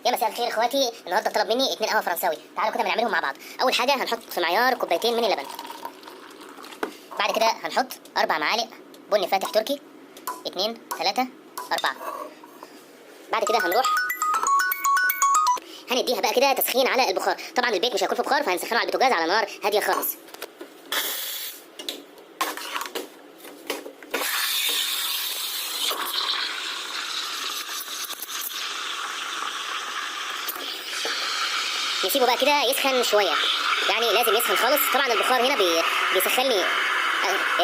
يا مساء الخير اخواتي. النهارده طلب مني 2 قهوه فرنساوي، تعالوا كده بنعملهم مع بعض. اول حاجه هنحط في معيار كوبايتين من اللبن، بعد كده هنحط 4 معالق بن فاتح تركي، 2 3 4. بعد كده هنروح هنديها بقى كده تسخين على البخار. طبعا البيت مش هيكون في بخار، فهنسخنه على البوتاجاز على نار هاديه خالص. نسيبه بقى كده يسخن شويه، يعني لازم يسخن خالص. طبعا البخار هنا بيسخن لي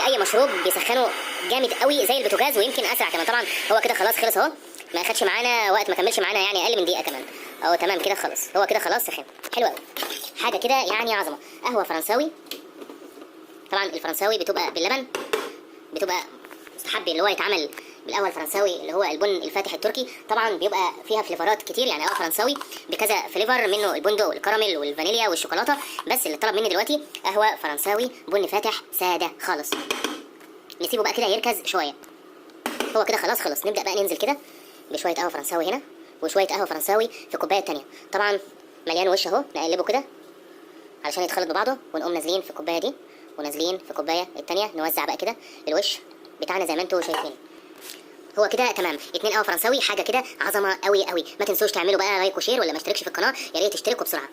اي مشروب، بيسخنه جامد قوي زي البوتاجاز، ويمكن اسرع كمان. طبعا هو كده خلاص خلص اهو، ما اخدش معانا وقت، ما كملش معانا يعني اقل من دقيقه كمان اهو. تمام كده خلص، هو كده خلاص سخن حلو قوي. حاجه كده يعني عظمه، قهوه فرنساوي. طبعا الفرنساوي بتبقى باللبن، بتبقى مستحب اللي هو يتعمل بالقهوه الفرنساوي اللي هو البن الفاتح التركي. طبعا بيبقى فيها فليفرات كتير، يعني قهوه فرنساوي بكذا فليفر، منه البندق والكراميل والفانيليا والشوكولاته. بس اللي طلب مني دلوقتي قهوه فرنساوي بن فاتح ساده خالص. نسيبه بقى كده يركز شويه، هو كده خلاص خلص. نبدا بقى ننزل كده بشويه قهوه فرنساوي هنا وشويه قهوه فرنساوي في كوبايه تانية. طبعا مليان وش اهو، نقلبه كده علشان يتخلط ببعضه، ونقوم نازلين في الكوبايه دي ونازلين في الكوبايه التانية. نوزع بقى كده الوش بتاعنا زي ما انتم شايفين. هو كده تمام. 2 قهوه فرنساوي، حاجه كده عظمه قوي قوي. ما تنسوش تعملوا بقى لايك وشير، ولا ما اشتركش في القناه يا ريت تشتركوا بسرعه.